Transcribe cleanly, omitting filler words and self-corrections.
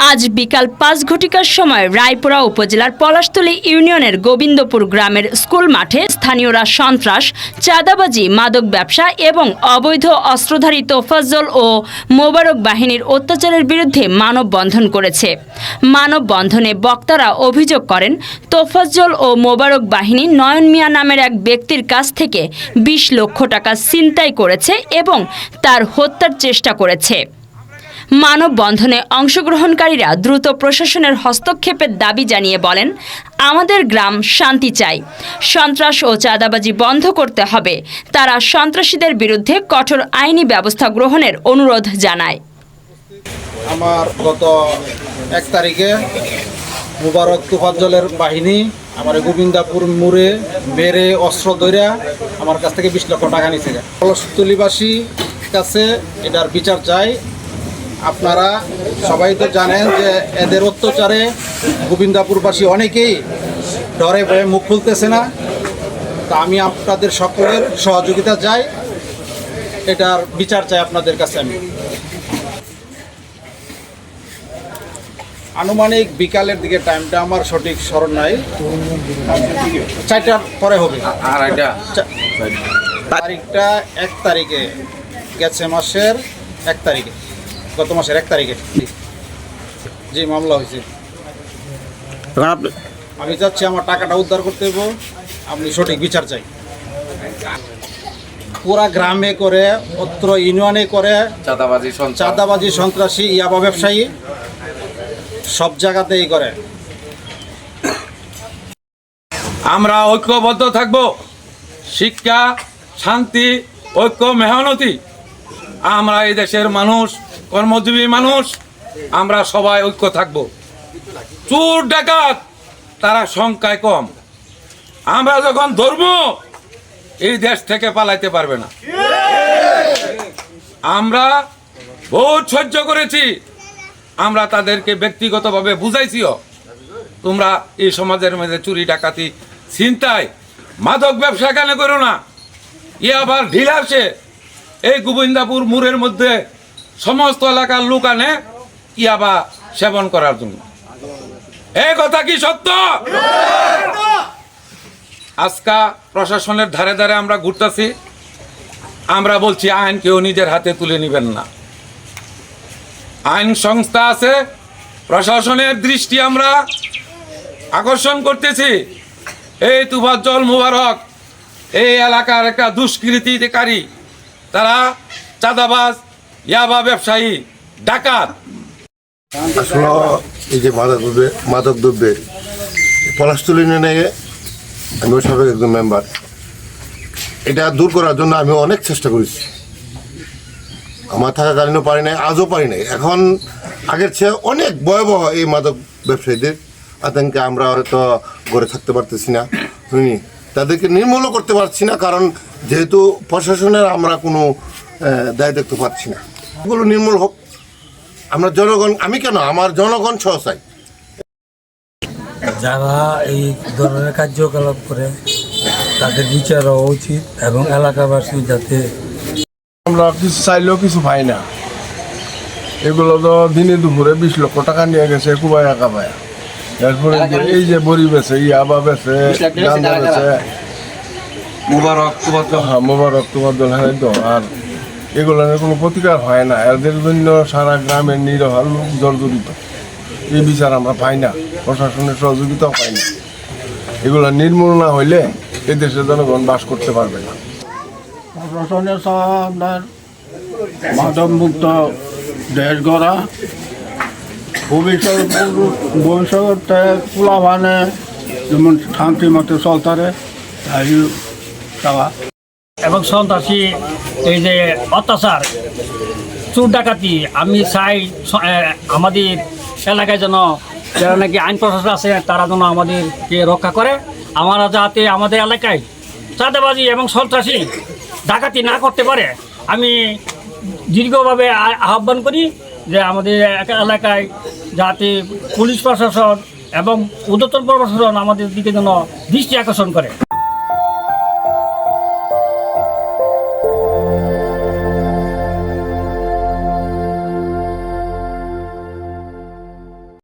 আজ বিকাল ৫ ঘটিকার সময় রায়পুরা উপজেলার পলাশতলী ইউনিয়নের গোবিন্দপুর গ্রামের স্কুল মাঠে স্থানীয়রা সন্ত্রাস, চাঁদাবাজি, মাদক ব্যবসা এবং অবৈধ অস্ত্রধারী তোফাজ্জল ও মোবারক বাহিনীর অত্যাচারের বিরুদ্ধে মানববন্ধন করেছে। মানববন্ধনে বক্তারা অভিযোগ করেন, তোফাজ্জল ও মোবারক বাহিনী নয়ন মিয়া নামের এক ব্যক্তির কাছ থেকে ২০ লক্ষ টাকা ছিনতাই করেছে এবং তার হত্যার চেষ্টা করেছে। মানববন্ধনে অংশগ্রহণকারীরা দ্রুত প্রশাসনের হস্তক্ষেপের দাবি জানিয়ে বলেন, আমাদের গ্রাম শান্তি চাই, সন্ত্রাস ও চাঁদাবাজি বন্ধ করতে হবে। তারা সন্ত্রাসীদের বিরুদ্ধে কঠোর আইনি ব্যবস্থা গ্রহণের অনুরোধ জানায়। আমার গত ১ তারিখে মোবারক তোফাজ্জলের বাহিনী আমার গোবিন্দাপুর মোড়ে মেরে অস্ত্র ধরে আমার কাছ থেকে ২০ লক্ষ টাকা নিয়েছে। পলাশতলীবাসী কাছে এটার বিচার চাই। আপনারা সবাই তো জানেন যে এদের অত্যাচারে গোবিন্দাপুরবাসী অনেকেই ডরে ভয়ে মুখ খুলতেছে না। তা আমি আপনাদের সকলের সহযোগিতা চাই, এটার বিচার চাই আপনাদের কাছে। আমি আনুমানিক বিকালের দিকে, টাইমটা আমার সঠিক স্মরণ নাই, ৪টার পরে হবে। তারিখটা ১ তারিখে, গেছে মাসের ১ তারিখে, গত মাসের ১ তারিখে যে মামলা হয়েছে। আমি চাচ্ছি আমার টাকাটা উদ্ধার করতে হবে, আপনি সঠিক বিচার চাই। পুরা গ্রামে করে, অত্র ইউনিয়নে করে চাঁদাবাজি, সন্ত্রাসী, ইয়াবা ব্যবসায়ী সব জায়গাতেই করে। আমরা ঐক্যবদ্ধ থাকব। শিক্ষা, শান্তি, ঐক্য, মেহনতি। আমরা এই দেশের মানুষ, কর্মজীবী মানুষ, আমরা সবাই ঐক্য থাকব। চোর ডাকাত তারা সংখ্যায় কম। আমরা যখন ধরব, এই দেশ থেকে পালাইতে পারবে না। আমরা বহুত সহ্য করেছি, আমরা তাদেরকে ব্যক্তিগতভাবে বুঝাইছিও, তোমরা এই সমাজের মধ্যে চুরি, ডাকাতি, ছিনতাই, মাদক ব্যবসা কেন করো না। আবার ঢিল আসে এই গোবিন্দাপুর মোড়ের মধ্যে সমস্ত এলাকার লোক আনে ইয়াবা সেবন করার জন্য। এই কথা কি সত্য? আজকা প্রশাসনের ধারে ধারে আমরা ঘুরতেছি, আমরা বলছি আইন কেউ নিজের হাতে তুলে নেবেন না। আইন সংস্থা আছে, প্রশাসনের দৃষ্টি আমরা আকর্ষণ করতেছি। এই তোফাজ্জল, মোবারক এই এলাকার একটা দুষ্কৃতিকারী, তারা চাঁদাবাজ, ইয়াবা ব্যবসায়ী, ডাকাত। আসলে এই যে মাদক দ্রব্যের পলাশতলী ইউনিয়নে আমি সাবেক একজন মেম্বার, এটা দূর করার জন্য আমি অনেক চেষ্টা করেছি। আমার থাকাকালীনও পারি নাই, আজও পারি নাই। এখন আগের চেয়ে অনেক ভয়াবহ এই মাদক ব্যবসায়ীদের আতঙ্কে আমরা হয়তো ঘরে থাকতে পারতেছি না, তাদেরকে নির্মূলও করতে পারছি না, কারণ যেহেতু প্রশাসনের আমরা কোনো দায় দেখতে পাচ্ছি না। এগুলো নির্মূল হোক, আমরা জনগণ, আমি কেন, আমার জনগণ সহ চাই। যারা এই ধরনের কার্যকলাপ করে তাদের বিচার হওয়া উচিত এবং এলাকাবাসী যাতে। আমরা কিছু চাইলেও কিছু পাই না। এগুলো তো দিনে দুপুরে ২০ লক্ষ টাকা নিয়ে গেছে কুবায়া কাবায়া। এরপরে এই যে বড়ি বেছে, ইয়াবা বেছে, গাঁজা বেছে, মোবারক তোফাজ্জল হ্যাঁ তো। আর এগুলোর কোনো প্রতিকার হয় না। এদের জন্য সারা গ্রামের নিরহ লোক জর্জরিত। এই বিচার আমরা পাই না, প্রশাসনের সহযোগিতাও পাই না। এগুলো নির্মূল না হইলে এই দেশের জনগণ বাস করতে পারবে না। প্রশাসনের আপনার মাদকমুক্ত দেশ গড়া, ভবিষ্যতে পোলাভানে যেমন শান্তি মতো চলতারে তাই চাওয়া। এবং সন্ত্রাসী এই যে অত্যাচার, চোর ডাকাতি, আমি চাই আমাদের এলাকায় যেন যারা নাকি আইন প্রশাসন আছে তারা যেন আমাদেরকে রক্ষা করে। আমরা যাতে আমাদের এলাকায় চাঁদাবাজি এবং সন্ত্রাসী ডাকাতি না করতে পারে, আমি দীর্ঘভাবে আহ্বান করি যে আমাদের এলাকায় যাতে পুলিশ প্রশাসন এবং ঊর্ধ্বতন প্রশাসন আমাদের দিকে যেন দৃষ্টি আকর্ষণ করে।